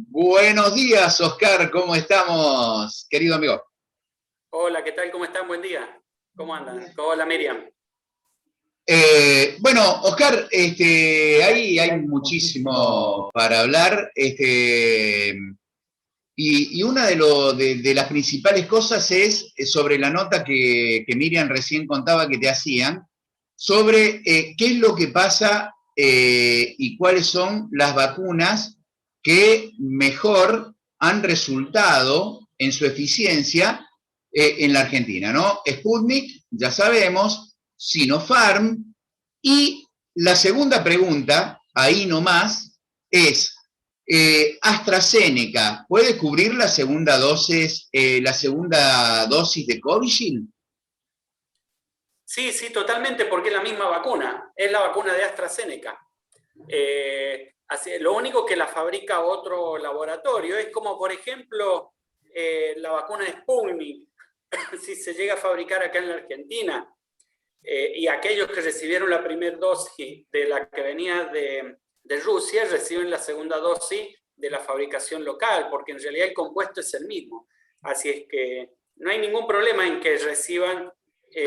Buenos días, Oscar, ¿cómo estamos, querido amigo? Hola, ¿qué tal? ¿Cómo están? Buen día. ¿Cómo andan? Hola, Miriam. Bueno, Oscar, hay muchísimo para hablar, y una de las principales cosas es sobre la nota que Miriam recién contaba que te hacían, sobre qué es lo que pasa y cuáles son las vacunas que mejor han resultado en su eficiencia en la Argentina, ¿no? Sputnik, ya sabemos, Sinopharm, y la segunda pregunta, ahí nomás, es, AstraZeneca, ¿puede cubrir la segunda dosis de Covishield? Sí, sí, totalmente, porque es la misma vacuna. Es la vacuna de AstraZeneca. Lo único que la fabrica otro laboratorio es como, por ejemplo, la vacuna de Sputnik, si se llega a fabricar acá en la Argentina, y aquellos que recibieron la primera dosis de la que venía de Rusia reciben la segunda dosis de la fabricación local, porque en realidad el compuesto es el mismo. Así es que no hay ningún problema en que reciban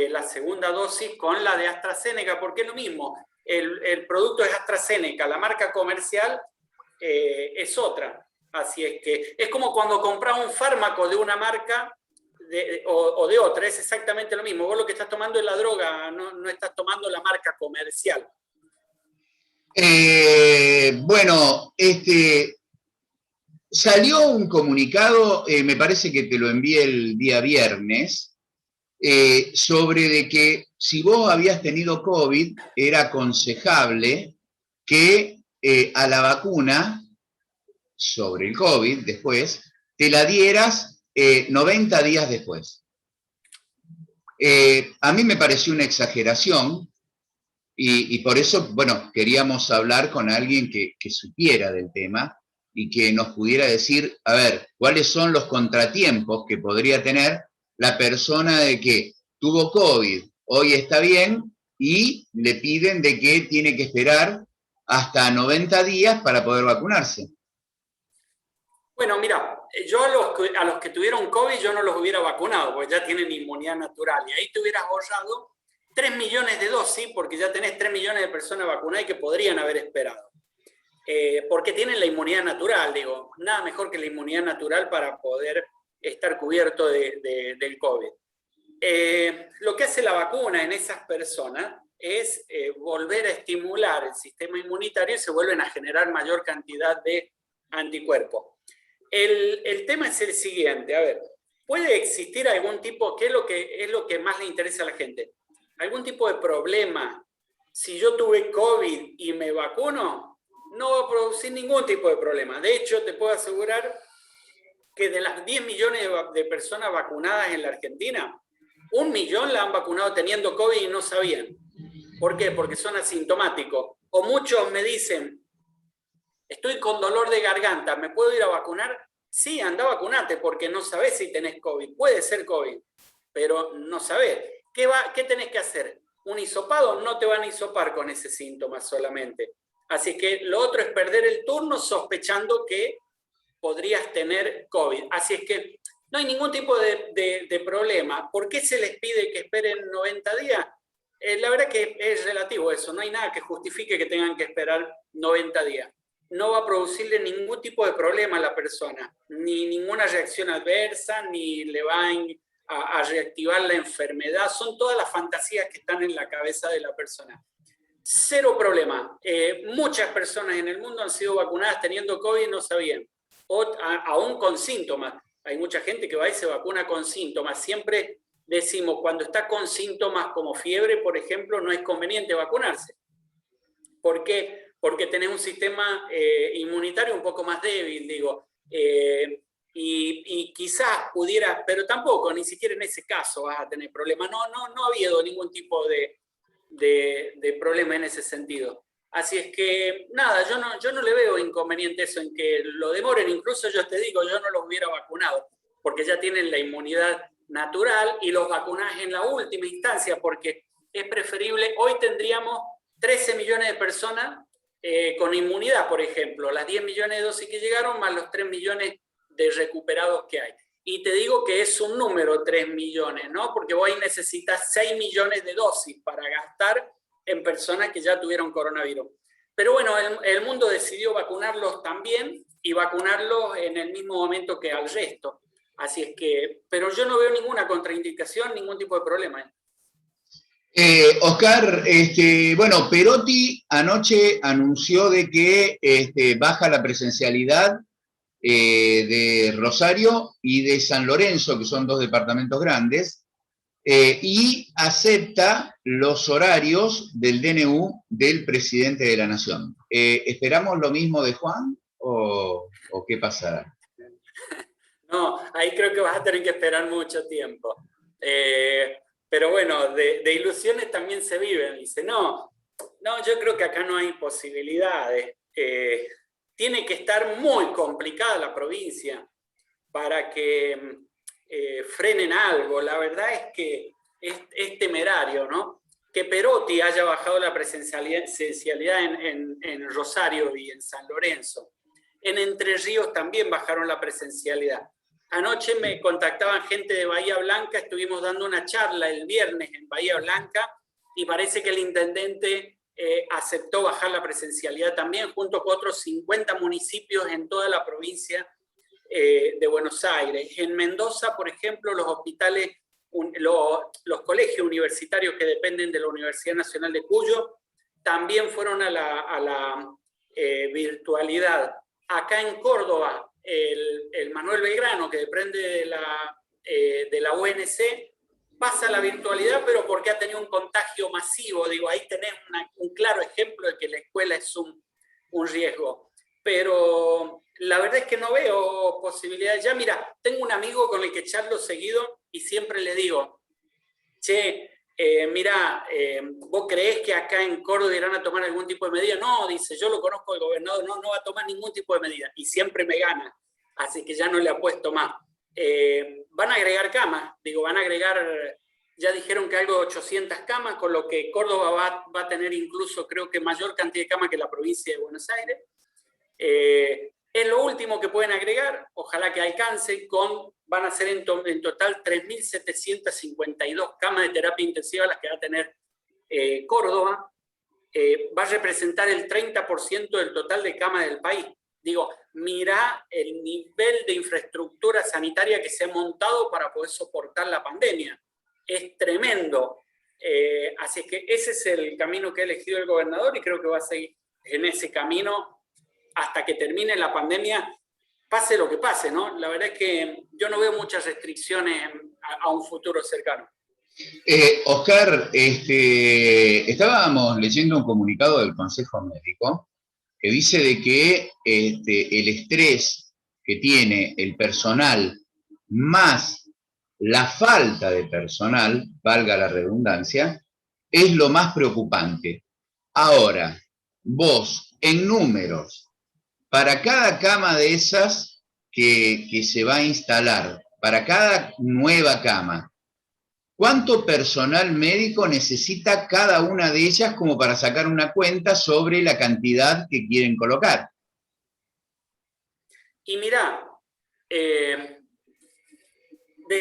la segunda dosis con la de AstraZeneca, porque es lo mismo. El producto es AstraZeneca, la marca comercial es otra. Así es que es como cuando compras un fármaco de una marca o de otra, es exactamente lo mismo. Vos lo que estás tomando es la droga, no estás tomando la marca comercial. Bueno, salió un comunicado, me parece que te lo envié el día viernes, sobre de que si vos habías tenido COVID, era aconsejable que a la vacuna sobre el COVID después, te la dieras 90 días después. A mí me pareció una exageración y por eso, bueno, queríamos hablar con alguien que supiera del tema y que nos pudiera decir, a ver, cuáles son los contratiempos que podría tener la persona de que tuvo COVID, hoy está bien y le piden de que tiene que esperar hasta 90 días para poder vacunarse. Bueno, mira, yo a los que tuvieron COVID yo no los hubiera vacunado, porque ya tienen inmunidad natural. Y ahí te hubieras ahorrado 3 millones de dosis, porque ya tenés 3 millones de personas vacunadas y que podrían haber esperado. Porque tienen la inmunidad natural, digo, nada mejor que la inmunidad natural para poder estar cubierto del COVID. Lo que hace la vacuna en esas personas es volver a estimular el sistema inmunitario y se vuelven a generar mayor cantidad de anticuerpos. El tema es el siguiente, a ver, ¿puede existir algún tipo, qué es lo que más le interesa a la gente? ¿Algún tipo de problema? Si yo tuve COVID y me vacuno, no va a producir ningún tipo de problema. De hecho, te puedo asegurar que de las 10 millones de personas vacunadas en la Argentina, 1 millón la han vacunado teniendo COVID y no sabían. ¿Por qué? Porque son asintomáticos. O muchos me dicen, estoy con dolor de garganta, ¿me puedo ir a vacunar? Sí, anda a vacunarte porque no sabés si tenés COVID. Puede ser COVID, pero no sabés. ¿Qué tenés que hacer? ¿Un hisopado? No te van a hisopar con ese síntoma solamente. Así que lo otro es perder el turno sospechando que podrías tener COVID. Así es que no hay ningún tipo de problema. ¿Por qué se les pide que esperen 90 días? La verdad que es relativo eso. No hay nada que justifique que tengan que esperar 90 días. No va a producirle ningún tipo de problema a la persona, ni ninguna reacción adversa, ni le va a reactivar la enfermedad. Son todas las fantasías que están en la cabeza de la persona. Cero problema. Muchas personas en el mundo han sido vacunadas teniendo COVID y no sabían. Aún con síntomas. Hay mucha gente que va y se vacuna con síntomas. Siempre decimos, cuando está con síntomas como fiebre, por ejemplo, no es conveniente vacunarse. ¿Por qué? Porque tenés un sistema inmunitario un poco más débil, digo. Y quizás pudiera, pero tampoco, ni siquiera en ese caso vas a tener problemas. No ha habido ningún tipo de problema en ese sentido. Así es que, nada, yo no le veo inconveniente eso en que lo demoren. Incluso yo te digo, yo no los hubiera vacunado, porque ya tienen la inmunidad natural y los vacunás en la última instancia, porque es preferible. Hoy tendríamos 13 millones de personas con inmunidad, por ejemplo, las 10 millones de dosis que llegaron más los 3 millones de recuperados que hay. Y te digo que es un número 3 millones, ¿no? Porque vos ahí necesitas 6 millones de dosis para gastar en personas que ya tuvieron coronavirus. Pero bueno, el mundo decidió vacunarlos también y vacunarlos en el mismo momento que al resto. Así es que, pero yo no veo ninguna contraindicación, ningún tipo de problema. Oscar, bueno, Perotti anoche anunció de que baja la presencialidad de Rosario y de San Lorenzo, que son dos departamentos grandes, y acepta los horarios del DNU del presidente de la Nación. ¿Esperamos lo mismo de Juan o qué pasará? No, ahí creo que vas a tener que esperar mucho tiempo. Pero bueno, de ilusiones también se viven. Dice, no, yo creo que acá no hay posibilidades. Tiene que estar muy complicada la provincia para que frenen algo. La verdad es que es temerario, ¿no? Que Perotti haya bajado la presencialidad en Rosario y en San Lorenzo. En Entre Ríos también bajaron la presencialidad. Anoche me contactaban gente de Bahía Blanca, estuvimos dando una charla el viernes en Bahía Blanca y parece que el intendente aceptó bajar la presencialidad también, junto con otros 50 municipios en toda la provincia de Buenos Aires. En Mendoza, por ejemplo, los hospitales, los colegios universitarios que dependen de la Universidad Nacional de Cuyo, también fueron a la virtualidad. Acá en Córdoba, el Manuel Belgrano, que depende de la UNC, pasa a la virtualidad, pero porque ha tenido un contagio masivo. Digo, ahí tenés un claro ejemplo de que la escuela es un riesgo. Pero la verdad es que no veo posibilidades. Ya, mira, tengo un amigo con el que charlo seguido y siempre le digo, che, mira, ¿vos creés que acá en Córdoba irán a tomar algún tipo de medida? No, dice, yo lo conozco al gobernador, no va a tomar ningún tipo de medida. Y siempre me gana, así que ya no le apuesto más. Van a agregar camas, digo, van a agregar, ya dijeron que algo de 800 camas, con lo que Córdoba va a tener incluso, creo que mayor cantidad de camas que la provincia de Buenos Aires. Es lo último que pueden agregar, ojalá que alcance, van a ser en total 3.752 camas de terapia intensiva las que va a tener Córdoba. Va a representar el 30% del total de camas del país. Digo, mirá el nivel de infraestructura sanitaria que se ha montado para poder soportar la pandemia. Es tremendo. Así que ese es el camino que ha elegido el gobernador y creo que va a seguir en ese camino hasta que termine la pandemia, pase lo que pase, ¿no? La verdad es que yo no veo muchas restricciones a un futuro cercano. Oscar, estábamos leyendo un comunicado del Consejo Médico que dice de que el estrés que tiene el personal más la falta de personal, valga la redundancia, es lo más preocupante. Ahora, vos, en números, para cada cama de esas que se va a instalar, para cada nueva cama, ¿cuánto personal médico necesita cada una de ellas como para sacar una cuenta sobre la cantidad que quieren colocar? Y mirá,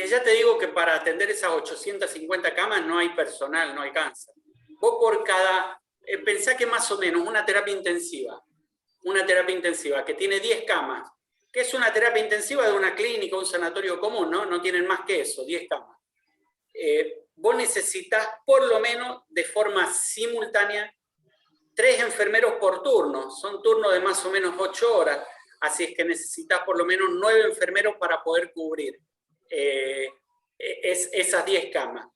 ya te digo que para atender esas 850 camas no hay personal, no alcanza. Vos por cada, pensá que más o menos una terapia intensiva que tiene 10 camas, que es una terapia intensiva de una clínica, un sanatorio común, ¿no? No tienen más que eso, 10 camas. Vos necesitas por lo menos de forma simultánea 3 enfermeros por turno, son turnos de más o menos 8 horas, así es que necesitas por lo menos 9 enfermeros para poder cubrir esas 10 camas.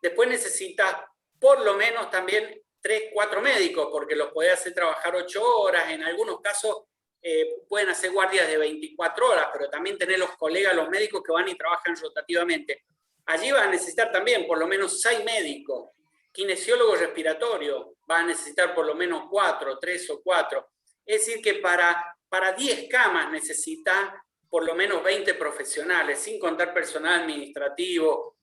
Después necesitas por lo menos también 3, 4 médicos, porque los podés hacer trabajar 8 horas, en algunos casos pueden hacer guardias de 24 horas, pero también tener los colegas, los médicos que van y trabajan rotativamente. Allí vas a necesitar también por lo menos 6 médicos, kinesiólogo respiratorio, vas a necesitar por lo menos 4, 3 o 4. Es decir que para 10 camas necesitas por lo menos 20 profesionales, sin contar personal administrativo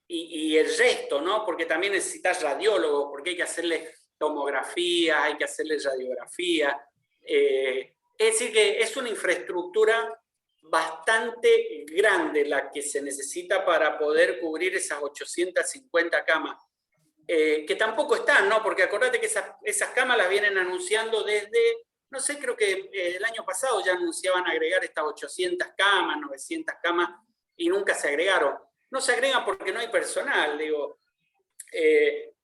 y el resto, ¿no? Porque también necesitas radiólogos, porque hay que hacerle tomografías, hay que hacerle radiografía. Es decir, que es una infraestructura bastante grande la que se necesita para poder cubrir esas 850 camas. Que tampoco están, ¿no? Porque acordate que esas camas las vienen anunciando desde, no sé, creo que el año pasado ya anunciaban agregar estas 800 camas, 900 camas, y nunca se agregaron. No se agregan porque no hay personal, digo.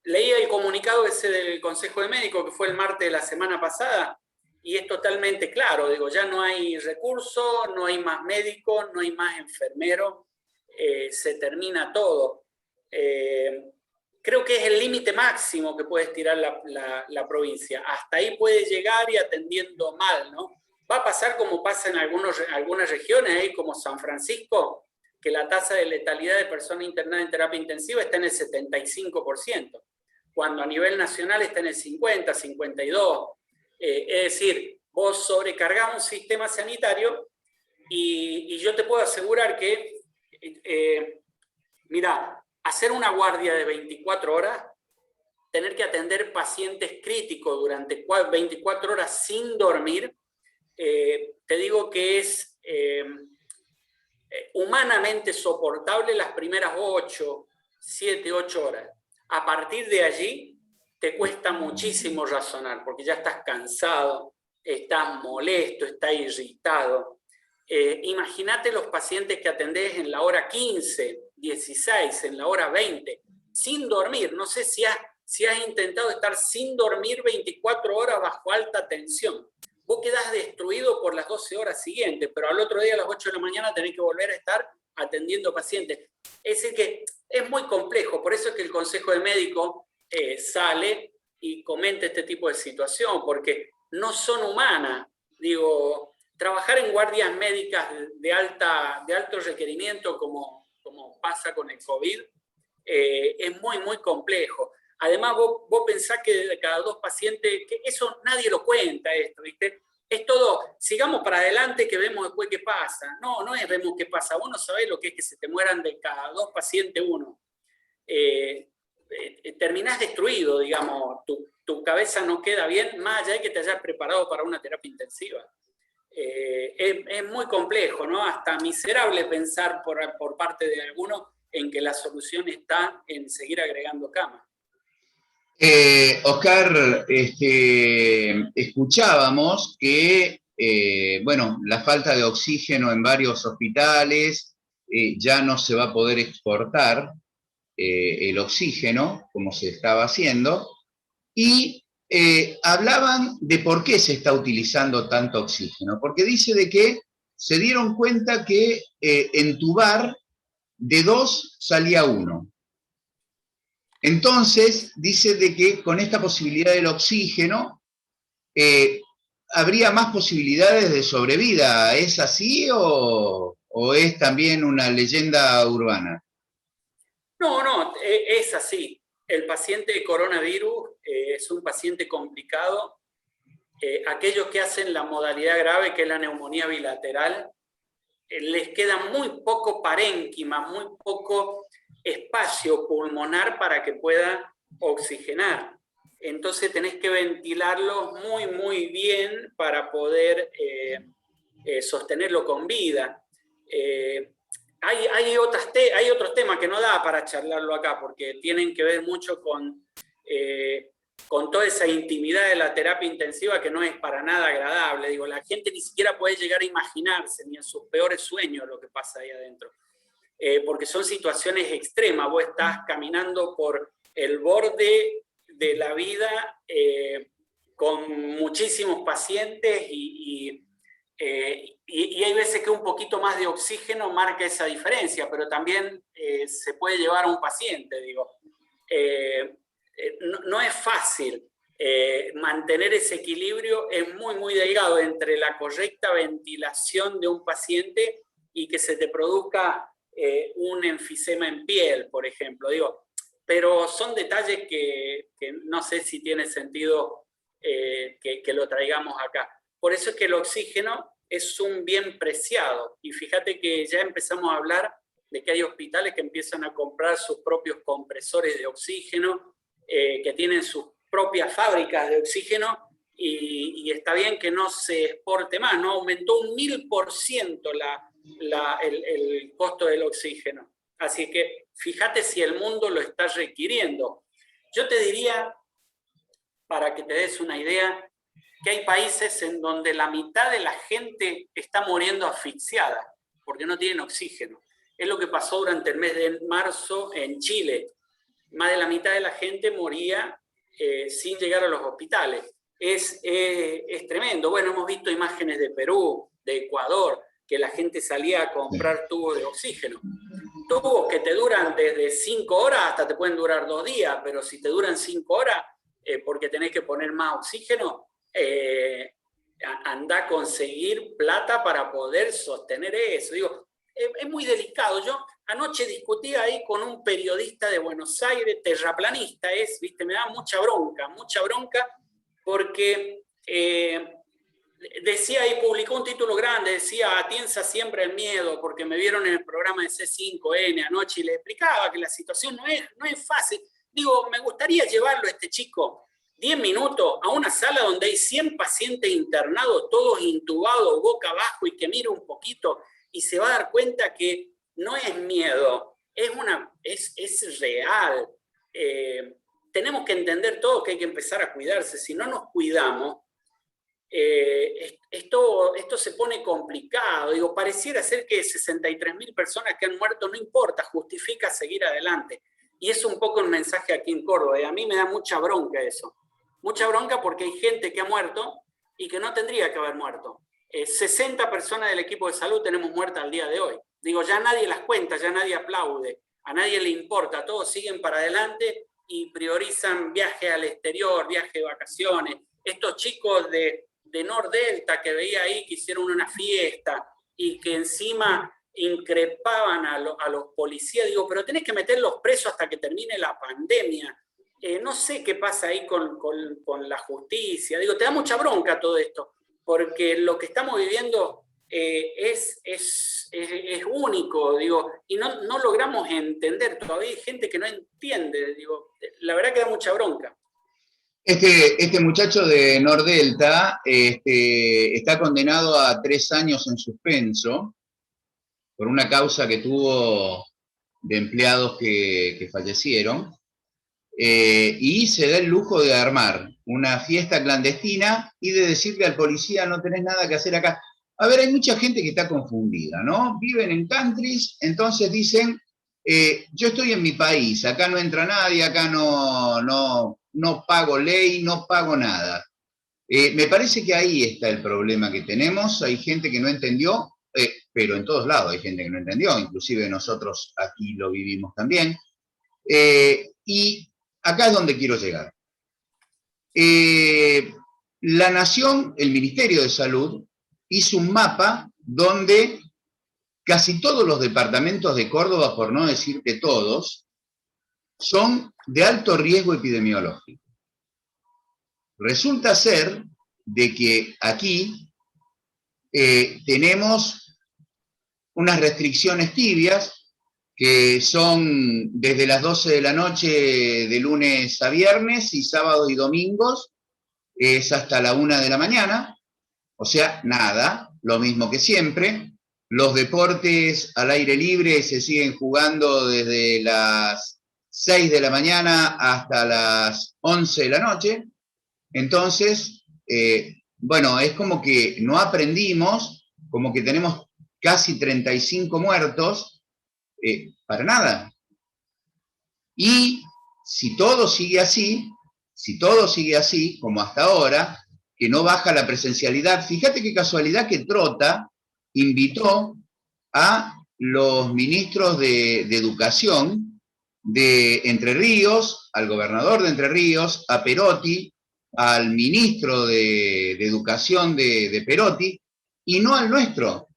Leía el comunicado ese del Consejo de Médicos, que fue el martes de la semana pasada, y es totalmente claro, digo, ya no hay recursos, no hay más médicos, no hay más enfermeros, se termina todo. Creo que es el límite máximo que puede estirar la provincia. Hasta ahí puede llegar y atendiendo mal, ¿no? Va a pasar como pasa en algunas regiones, ahí como San Francisco, que la tasa de letalidad de personas internadas en terapia intensiva está en el 75%, cuando a nivel nacional está en el 50, 52%. Es decir, vos sobrecargás un sistema sanitario y yo te puedo asegurar que, mira, hacer una guardia de 24 horas, tener que atender pacientes críticos durante 24 horas sin dormir, te digo que es humanamente soportable las primeras 7, 8 horas. A partir de allí te cuesta muchísimo razonar, porque ya estás cansado, estás molesto, estás irritado. Imagínate los pacientes que atendés en la hora 15, 16, en la hora 20, sin dormir. No sé si has intentado estar sin dormir 24 horas bajo alta tensión. Vos quedás destruido por las 12 horas siguientes, pero al otro día a las 8 de la mañana tenés que volver a estar atendiendo pacientes. Es decir que es muy complejo, por eso es que el Consejo de Médicos sale y comenta este tipo de situación, porque no son humanas. Digo, trabajar en guardias médicas de alto requerimiento, como pasa con el COVID, es muy, muy complejo. Además, vos pensás que de cada 2 pacientes, que eso nadie lo cuenta esto, ¿viste? Es todo, sigamos para adelante que vemos después qué pasa. No es vemos qué pasa. Vos no sabés lo que es que se te mueran de cada 2 pacientes uno. Terminás destruido, digamos, tu cabeza no queda bien, más allá de que te hayas preparado para una terapia intensiva. Es muy complejo, ¿no? Hasta miserable pensar por parte de algunos en que la solución está en seguir agregando camas. Oscar, escuchábamos que, bueno, la falta de oxígeno en varios hospitales, ya no se va a poder exportar el oxígeno como se estaba haciendo, y hablaban de por qué se está utilizando tanto oxígeno, porque dice de que se dieron cuenta que entubar de 2 salía 1. Entonces, dice de que con esta posibilidad del oxígeno habría más posibilidades de sobrevida. ¿Es así o es también una leyenda urbana? No, es así. El paciente de coronavirus es un paciente complicado. Aquellos que hacen la modalidad grave, que es la neumonía bilateral, les queda muy poco parénquima, muy poco espacio pulmonar para que pueda oxigenar. Entonces tenés que ventilarlos muy, muy bien para poder sostenerlo con vida. Hay otros temas que no da para charlarlo acá, porque tienen que ver mucho con toda esa intimidad de la terapia intensiva que no es para nada agradable. Digo, la gente ni siquiera puede llegar a imaginarse, ni en sus peores sueños, lo que pasa ahí adentro. Porque son situaciones extremas. Vos estás caminando por el borde de la vida con muchísimos pacientes y hay veces que un poquito más de oxígeno marca esa diferencia, pero también se puede llevar a un paciente, digo. No es fácil mantener ese equilibrio, es muy, muy delgado entre la correcta ventilación de un paciente y que se te produzca un enfisema en piel, por ejemplo. Digo, pero son detalles que no sé si tiene sentido que lo traigamos acá. Por eso es que el oxígeno es un bien preciado. Y fíjate que ya empezamos a hablar de que hay hospitales que empiezan a comprar sus propios compresores de oxígeno, que tienen sus propias fábricas de oxígeno y está bien que no se exporte más, ¿no? Aumentó un 1000% el costo del oxígeno. Así que fíjate si el mundo lo está requiriendo. Yo te diría, para que te des una idea, que hay países en donde la mitad de la gente está muriendo asfixiada porque no tienen oxígeno. Es lo que pasó durante el mes de marzo en Chile. Más de la mitad de la gente moría sin llegar a los hospitales. Es tremendo. Bueno, hemos visto imágenes de Perú, de Ecuador, que la gente salía a comprar tubos de oxígeno. Tubos que te duran desde 5 horas hasta te pueden durar 2 días, pero si te duran 5 horas porque tenés que poner más oxígeno, anda a conseguir plata para poder sostener eso. Digo, es muy delicado. Yo anoche discutí ahí con un periodista de Buenos Aires, terraplanista ¿viste? Me da mucha bronca, porque decía y publicó un título grande, decía: Atienza siempre el miedo, porque me vieron en el programa de C5N anoche y le explicaba que la situación no es fácil. Digo, me gustaría llevarlo a este chico 10 minutos a una sala donde hay 100 pacientes internados, todos intubados, boca abajo, y que mire un poquito y se va a dar cuenta que no es miedo, es real. Tenemos que entender todos que hay que empezar a cuidarse. Si no nos cuidamos, esto se pone complicado. Digo, pareciera ser que 63.000 personas que han muerto no importa, justifica seguir adelante. Y es un poco el mensaje aquí en Córdoba. A mí me da mucha bronca eso. Mucha bronca porque hay gente que ha muerto y que no tendría que haber muerto. 60 personas del equipo de salud tenemos muertas al día de hoy. Digo, ya nadie las cuenta, ya nadie aplaude, a nadie le importa, todos siguen para adelante y priorizan viajes al exterior, viajes de vacaciones. Estos chicos de Nordelta que veía ahí que hicieron una fiesta y que encima increpaban a los policías, digo, pero tenés que meterlos presos hasta que termine la pandemia. No sé qué pasa ahí con la justicia. Digo, te da mucha bronca todo esto, porque lo que estamos viviendo es único, digo, y no logramos entender. Todavía hay gente que no entiende, digo, la verdad que da mucha bronca. Este muchacho de Nordelta está condenado a 3 años en suspenso por una causa que tuvo de empleados que fallecieron, y se da el lujo de armar una fiesta clandestina y de decirle al policía: no tenés nada que hacer acá. A ver, hay mucha gente que está confundida, ¿no? Viven en countries, entonces dicen: yo estoy en mi país, acá no entra nadie, acá no pago ley, no pago nada. Me parece que ahí está el problema que tenemos. Hay gente que no entendió, pero en todos lados hay gente que no entendió, inclusive nosotros aquí lo vivimos también. Y acá es donde quiero llegar. La Nación, el Ministerio de Salud, hizo un mapa donde casi todos los departamentos de Córdoba, por no decir que todos, son de alto riesgo epidemiológico. Resulta ser de que aquí tenemos unas restricciones tibias que son desde las 12 de la noche de lunes a viernes, y sábados y domingos es hasta la 1 de la mañana, o sea, nada, lo mismo que siempre. Los deportes al aire libre se siguen jugando desde las 6 de la mañana hasta las 11 de la noche. Entonces, bueno, es como que no aprendimos, como que tenemos casi 35 muertos, para nada. Y si todo sigue así, como hasta ahora, que no baja la presencialidad, fíjate qué casualidad que Trota invitó a los ministros de Educación de Entre Ríos, al gobernador de Entre Ríos, a Perotti, al ministro de Educación de Perotti, y no al nuestro.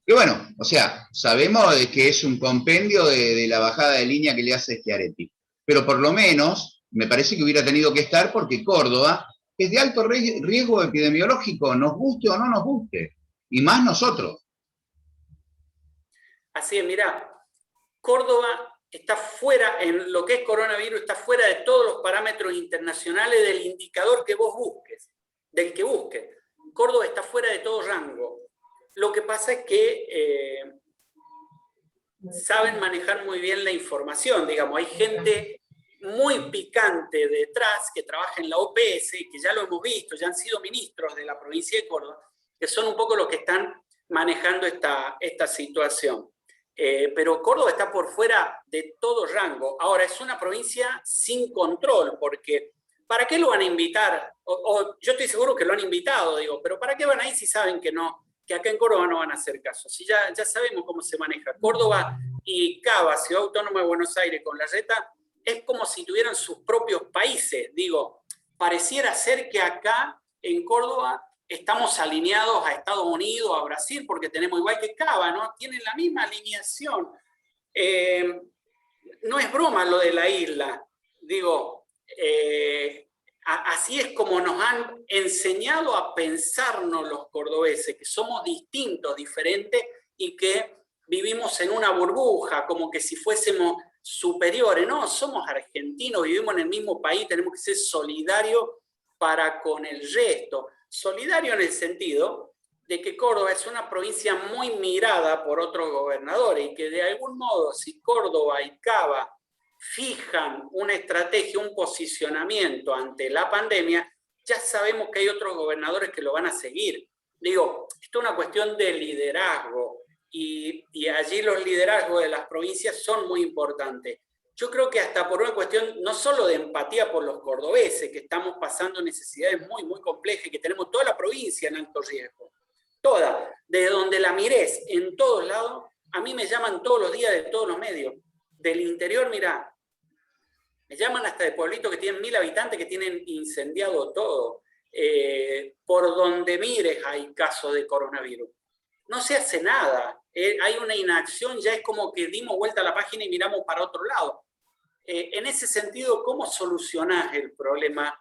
Que bueno, o sea, sabemos que es un compendio de la bajada de línea que le hace Schiaretti, pero por lo menos me parece que hubiera tenido que estar, porque Córdoba es de alto riesgo epidemiológico, nos guste o no nos guste, y más nosotros. Así es, mirá, Córdoba está fuera, en lo que es coronavirus, está fuera de todos los parámetros internacionales del indicador que vos busques, del que busques. Córdoba está fuera de todo rango. Lo que pasa es que saben manejar muy bien la información, digamos, hay gente muy picante detrás que trabaja en la OPS, que ya lo hemos visto, ya han sido ministros de la provincia de Córdoba, que son un poco los que están manejando esta situación. Pero Córdoba está por fuera de todo rango. Ahora, es una provincia sin control, porque ¿para qué lo van a invitar? Yo estoy seguro que lo han invitado, digo, pero ¿para qué van ahí si saben que no, que acá en Córdoba no van a hacer caso? Si ya sabemos cómo se maneja. Córdoba y Cava, Ciudad Autónoma de Buenos Aires, con La Reta, es como si tuvieran sus propios países. Digo, pareciera ser que acá en Córdoba estamos alineados a Estados Unidos, a Brasil, porque tenemos igual que Cava, ¿no? Tienen la misma alineación. No es broma lo de la isla. Digo, así es como nos han enseñado a pensarnos los cordobeses, que somos distintos, diferentes, y que vivimos en una burbuja, como que si fuésemos superiores. No, somos argentinos, vivimos en el mismo país, tenemos que ser solidarios para con el resto. Solidario en el sentido de que Córdoba es una provincia muy mirada por otros gobernadores y que de algún modo, si Córdoba y Cava fijan una estrategia, un posicionamiento ante la pandemia, ya sabemos que hay otros gobernadores que lo van a seguir. Digo, esto es una cuestión de liderazgo y allí los liderazgos de las provincias son muy importantes. Yo creo que hasta por una cuestión no solo de empatía por los cordobeses, que estamos pasando necesidades muy, muy complejas y que tenemos toda la provincia en alto riesgo. Toda, desde donde la mires, en todos lados, a mí me llaman todos los días de todos los medios. Del interior, mirá, me llaman hasta de pueblitos que tienen 1000 habitantes que tienen incendiado todo. Por donde mires hay casos de coronavirus. No se hace nada. Hay una inacción, ya es como que dimos vuelta a la página y miramos para otro lado. En ese sentido, ¿cómo solucionás el problema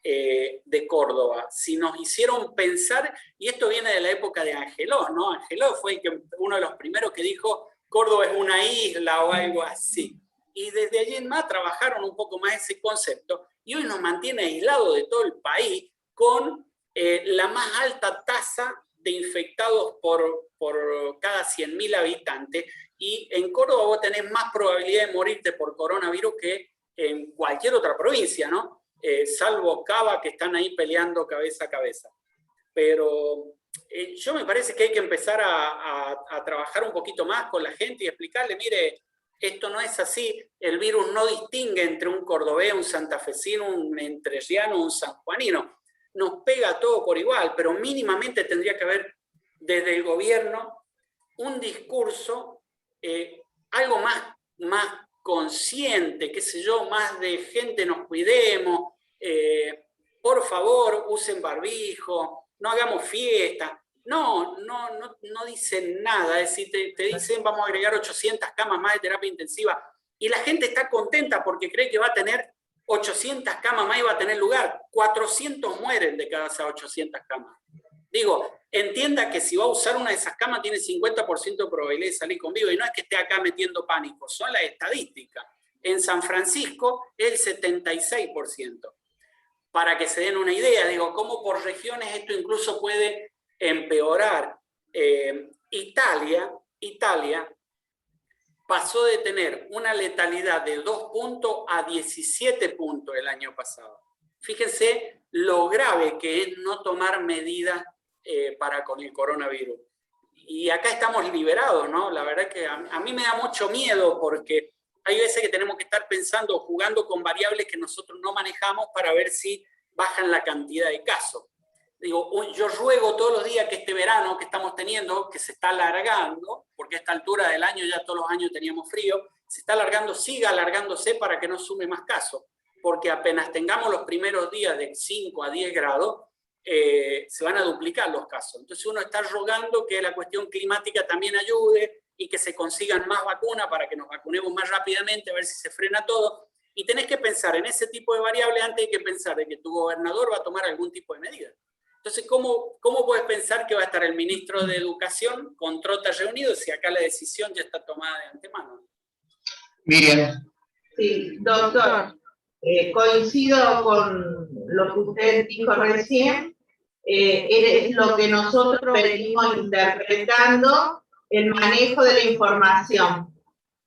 de Córdoba? Si nos hicieron pensar, y esto viene de la época de Angelós, ¿no? Angelós fue uno de los primeros que dijo Córdoba es una isla o algo así. Y desde allí en más trabajaron un poco más ese concepto y hoy nos mantiene aislados de todo el país con la más alta tasa de infectados por cada 100.000 habitantes. Y en Córdoba vos tenés más probabilidad de morirte por coronavirus que en cualquier otra provincia, ¿no? Salvo Cava, que están ahí peleando cabeza a cabeza. Pero yo me parece que hay que empezar a trabajar un poquito más con la gente y explicarle, mire, esto no es así, el virus no distingue entre un cordobés, un santafesino, un entrerriano, un sanjuanino. Nos pega todo por igual, pero mínimamente tendría que haber desde el gobierno un discurso, algo más consciente, qué sé yo, más de gente nos cuidemos, por favor usen barbijo, no hagamos fiesta. No dicen nada, es decir, te dicen vamos a agregar 800 camas más de terapia intensiva y la gente está contenta porque cree que va a tener 800 camas más y va a tener lugar. 400 mueren de cada esas 800 camas. Digo, entienda que si va a usar una de esas camas tiene 50% de probabilidad de salir con vivo y no es que esté acá metiendo pánico, son las estadísticas. En San Francisco el 76%. Para que se den una idea, digo, cómo por regiones esto incluso puede empeorar. Italia pasó de tener una letalidad de 2 puntos a 17 puntos el año pasado. Fíjense lo grave que es no tomar medidas para con el coronavirus. Y acá estamos liberados, ¿no? La verdad que a mí me da mucho miedo porque hay veces que tenemos que estar pensando, jugando con variables que nosotros no manejamos para ver si bajan la cantidad de casos. Digo, yo ruego todos los días que este verano que estamos teniendo, que se está alargando, porque a esta altura del año ya todos los años teníamos frío, se está alargando, siga alargándose para que no sume más casos, porque apenas tengamos los primeros días de 5 a 10 grados, se van a duplicar los casos. Entonces uno está rogando que la cuestión climática también ayude y que se consigan más vacunas para que nos vacunemos más rápidamente, a ver si se frena todo. Y tenés que pensar en ese tipo de variables antes de que pensar de que tu gobernador va a tomar algún tipo de medida. Entonces, ¿cómo puedes pensar que va a estar el ministro de Educación con Trota reunido si acá la decisión ya está tomada de antemano? Miriam. Sí, doctor, coincido con lo que usted dijo recién, es lo que nosotros venimos interpretando, el manejo de la información.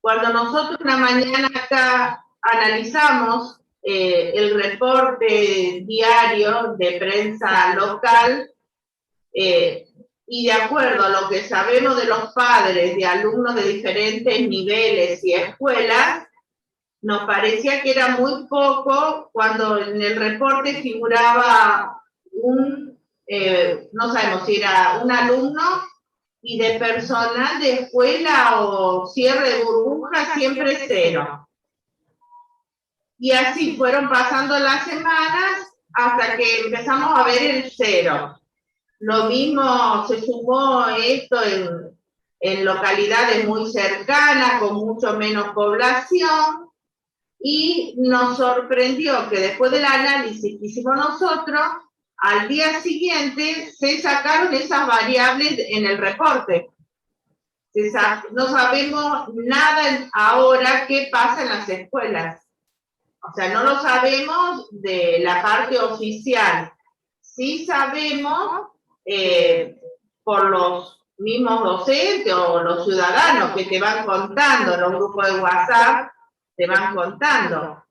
Cuando nosotros una mañana acá analizamos el reporte diario de prensa local, y de acuerdo a lo que sabemos de los padres de alumnos de diferentes niveles y escuelas, nos parecía que era muy poco cuando en el reporte figuraba no sabemos si era un alumno, y de personal de escuela o cierre de burbuja siempre 0. Y así fueron pasando las semanas hasta que empezamos a ver el 0. Lo mismo se sumó esto en localidades muy cercanas, con mucho menos población, y nos sorprendió que después del análisis que hicimos nosotros, al día siguiente se sacaron esas variables en el reporte. No sabemos nada ahora qué pasa en las escuelas. O sea, no lo sabemos de la parte oficial. Sí sabemos por los mismos docentes o los ciudadanos que te van contando, los grupos de WhatsApp te van contando.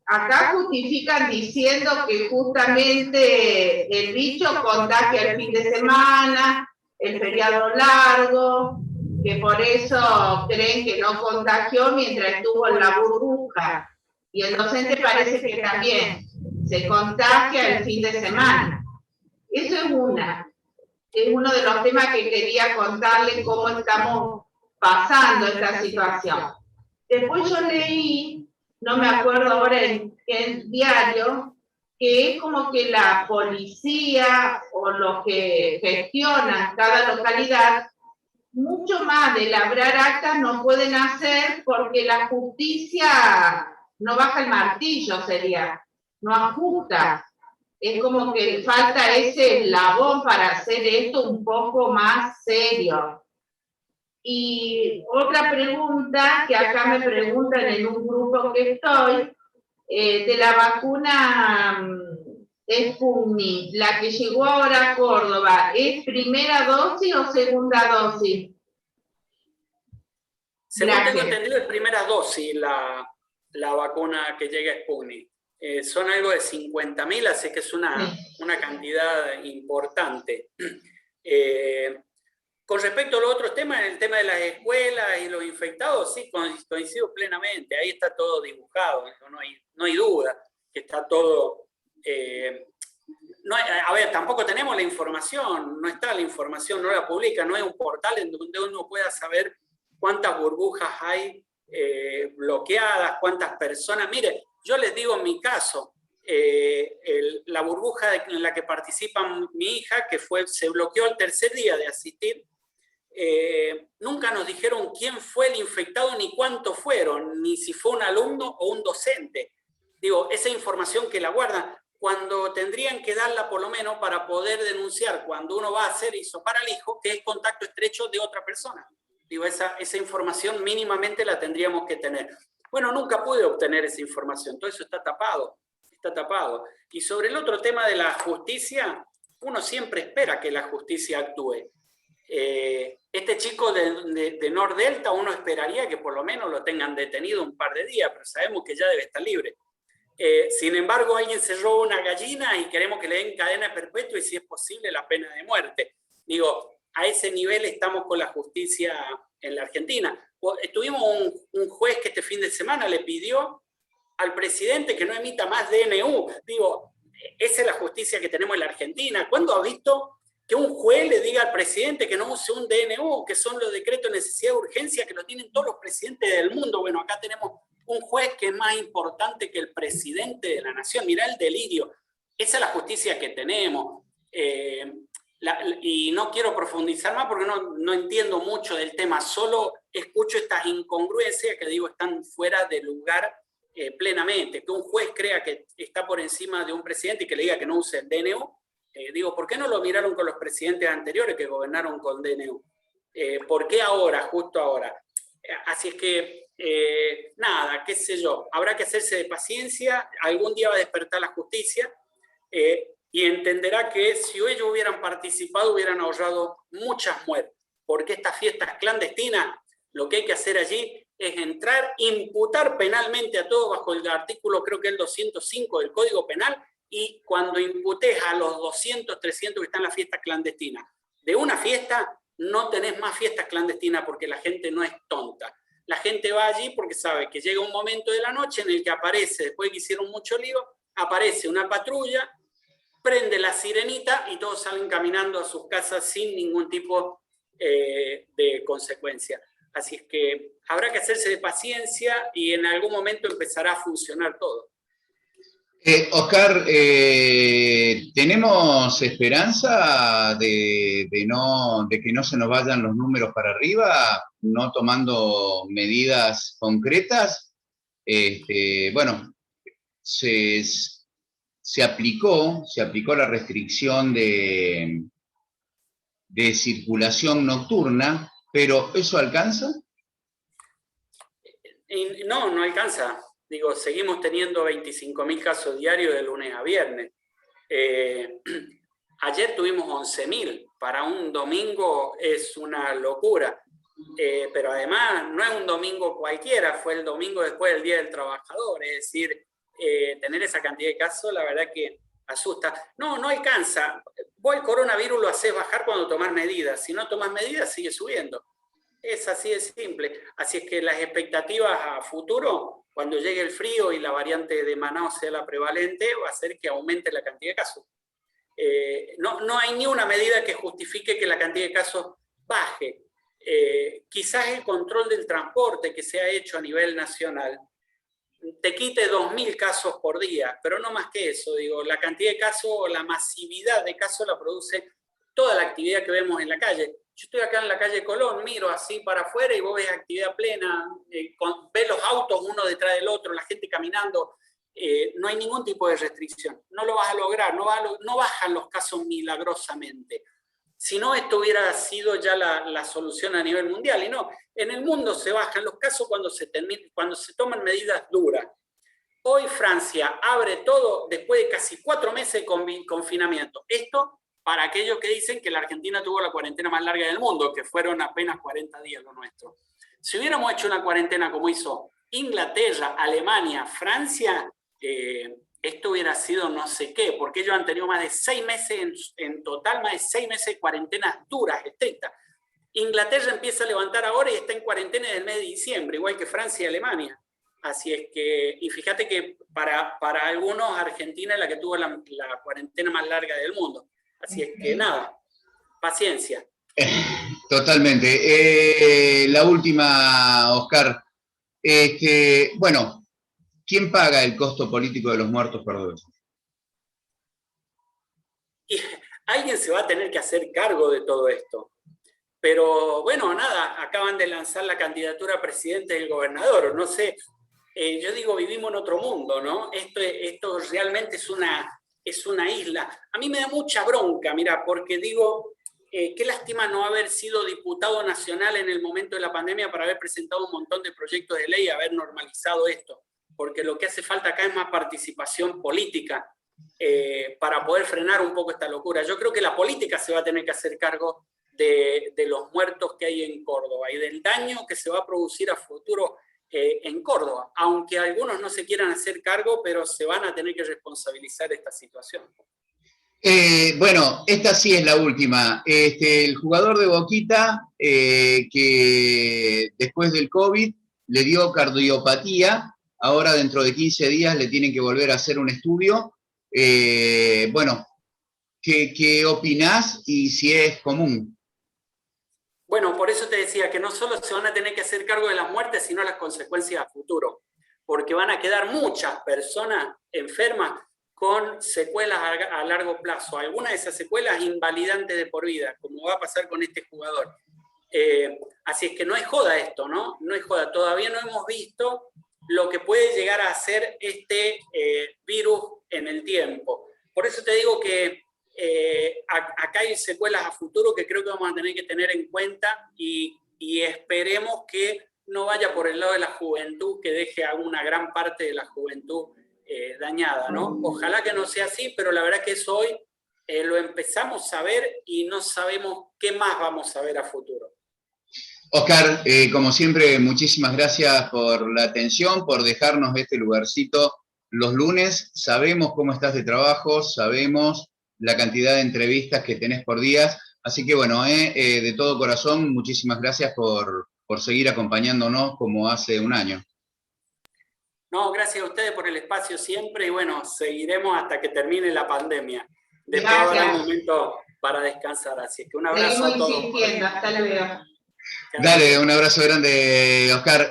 Acá justifican diciendo que justamente el bicho contagia el fin de semana, el feriado largo, que por eso creen que no contagió mientras estuvo en la burbuja. Y el docente parece que también se contagia el fin de semana. Eso es uno de los temas que quería contarles cómo estamos pasando esta situación. Después yo leí, no me acuerdo ahora en qué diario, que es como que la policía o los que gestionan cada localidad, mucho más de labrar actas no pueden hacer porque la justicia no baja el martillo, no ajusta. Es como que falta ese eslabón para hacer esto un poco más serio. Y otra pregunta que acá me preguntan en un grupo que estoy, de la vacuna Sputnik, la que llegó ahora a Córdoba, ¿es primera dosis o segunda dosis? Según tengo entendido, es primera dosis la vacuna que llega a Sputnik. Son algo de 50.000, así que es una cantidad importante. Con respecto a los otros temas, el tema de las escuelas y los infectados, sí, coincido plenamente. Ahí está todo dibujado, no hay duda que está todo... a ver, tampoco tenemos la información, no está la información, no la publica, no hay un portal en donde uno pueda saber cuántas burbujas hay bloqueadas, cuántas personas... Mire, yo les digo en mi caso, la burbuja en la que participa mi hija, que se bloqueó al tercer día de asistir, nunca nos dijeron quién fue el infectado ni cuántos fueron, ni si fue un alumno o un docente. Digo, esa información que la guardan, cuando tendrían que darla por lo menos para poder denunciar cuando uno va a hacer hisopar al hijo, que es contacto estrecho de otra persona. Digo, esa información mínimamente la tendríamos que tener. Bueno, nunca pude obtener esa información, todo eso está tapado. Y sobre el otro tema de la justicia, uno siempre espera que la justicia actúe. Este chico de Nordelta, uno esperaría que por lo menos lo tengan detenido un par de días, pero sabemos que ya debe estar libre. Sin embargo, alguien se roba una gallina y queremos que le den cadena perpetua y, si es posible, la pena de muerte. Digo, a ese nivel estamos con la justicia en la Argentina. Tuvimos un juez que este fin de semana le pidió al presidente que no emita más DNU. Digo, esa es la justicia que tenemos en la Argentina. ¿Cuándo ha visto que un juez le diga al presidente que no use un DNU, que son los decretos de necesidad de urgencia que lo tienen todos los presidentes del mundo? Bueno, acá tenemos un juez que es más importante que el presidente de la nación. Mirá el delirio. Esa es la justicia que tenemos. Y no quiero profundizar más porque no entiendo mucho del tema, solo escucho estas incongruencias que digo están fuera de lugar plenamente. Que un juez crea que está por encima de un presidente y que le diga que no use el DNU. Digo, ¿por qué no lo miraron con los presidentes anteriores que gobernaron con DNU? ¿Por qué ahora, justo ahora? Así es que nada, qué sé yo, habrá que hacerse de paciencia, algún día va a despertar la justicia y entenderá que si ellos hubieran participado hubieran ahorrado muchas muertes, porque estas fiestas clandestinas, lo que hay que hacer allí es entrar, imputar penalmente a todos bajo el artículo, creo que el 205 del Código Penal, y cuando imputes a los 200, 300 que están en la fiesta clandestina de una fiesta, no tenés más fiestas clandestinas porque la gente no es tonta. La gente va allí porque sabe que llega un momento de la noche en el que aparece, después que hicieron mucho lío, aparece una patrulla, prende la sirenita y todos salen caminando a sus casas sin ningún tipo de consecuencia. Así es que habrá que hacerse de paciencia y en algún momento empezará a funcionar todo. Oscar, ¿tenemos esperanza de que no se nos vayan los números para arriba, no tomando medidas concretas? Bueno, se aplicó la restricción de circulación nocturna, pero ¿eso alcanza? No, no alcanza. Digo, seguimos teniendo 25.000 casos diarios de lunes a viernes. Ayer tuvimos 11.000. Para un domingo es una locura. Pero además no es un domingo cualquiera, fue el domingo después del Día del Trabajador. Es decir, tener esa cantidad de casos, la verdad que asusta. No, no alcanza. Vos el coronavirus lo haces bajar cuando tomás medidas. Si no tomás medidas, sigue subiendo. Es así de simple. Así es que las expectativas a futuro, cuando llegue el frío y la variante de Manaus sea la prevalente, va a ser que aumente la cantidad de casos. No hay ni una medida que justifique que la cantidad de casos baje. Quizás el control del transporte que se ha hecho a nivel nacional te quite 2.000 casos por día, pero no más que eso. Digo, la cantidad de casos o la masividad de casos la produce toda la actividad que vemos en la calle. Yo estoy acá en la calle Colón, miro así para afuera y vos ves actividad plena, ves los autos uno detrás del otro, la gente caminando, no hay ningún tipo de restricción. No lo vas a lograr, no bajan los casos milagrosamente. Si no, esto hubiera sido ya la solución a nivel mundial. Y no, en el mundo se bajan los casos cuando se toman medidas duras. Hoy Francia abre todo después de casi 4 meses de confinamiento. Esto para aquellos que dicen que la Argentina tuvo la cuarentena más larga del mundo, que fueron apenas 40 días lo nuestro. Si hubiéramos hecho una cuarentena como hizo Inglaterra, Alemania, Francia, esto hubiera sido no sé qué, porque ellos han tenido más de 6 meses, en total más de 6 meses de cuarentenas duras, estrictas. Inglaterra empieza a levantar ahora y está en cuarentena desde el mes de diciembre, igual que Francia y Alemania. Así es que, y fíjate que para algunos Argentina es la que tuvo la cuarentena más larga del mundo. Así es que nada, paciencia. Totalmente. La última, Oscar. Bueno, ¿quién paga el costo político de los muertos perdidos? Y alguien se va a tener que hacer cargo de todo esto. Pero bueno, nada, acaban de lanzar la candidatura a presidente del gobernador. No sé, yo digo, vivimos en otro mundo, ¿no? Esto realmente es una isla. A mí me da mucha bronca, mira, porque digo, qué lástima no haber sido diputado nacional en el momento de la pandemia para haber presentado un montón de proyectos de ley y haber normalizado esto, porque lo que hace falta acá es más participación política para poder frenar un poco esta locura. Yo creo que la política se va a tener que hacer cargo de los muertos que hay en Córdoba y del daño que se va a producir a futuro en Córdoba, aunque algunos no se quieran hacer cargo, pero se van a tener que responsabilizar de esta situación. Bueno, esta sí es la última. El jugador de Boquita, que después del COVID le dio cardiopatía, ahora dentro de 15 días le tienen que volver a hacer un estudio. Bueno, ¿qué opinás y si es común? Bueno, por eso te decía que no solo se van a tener que hacer cargo de las muertes, sino las consecuencias a futuro, porque van a quedar muchas personas enfermas con secuelas a largo plazo. Algunas de esas secuelas invalidantes de por vida, como va a pasar con este jugador. Así es que no es joda esto, ¿no? No es joda. Todavía no hemos visto lo que puede llegar a hacer este virus en el tiempo. Por eso te digo que acá hay secuelas a futuro que creo que vamos a tener que tener en cuenta y esperemos que no vaya por el lado de la juventud, que deje a una gran parte de la juventud dañada, ¿no? Ojalá que no sea así, pero la verdad que eso hoy lo empezamos a ver y no sabemos qué más vamos a ver a futuro. Oscar, como siempre, muchísimas gracias por la atención, por dejarnos este lugarcito los lunes. Sabemos cómo estás de trabajo, sabemos la cantidad de entrevistas que tenés por día, así que bueno, de todo corazón, muchísimas gracias por seguir acompañándonos como hace un año. No, gracias a ustedes por el espacio siempre y bueno, seguiremos hasta que termine la pandemia. Después habrá un momento para descansar, así que un abrazo a todos. Hasta luego. Dale, un abrazo grande, Oscar.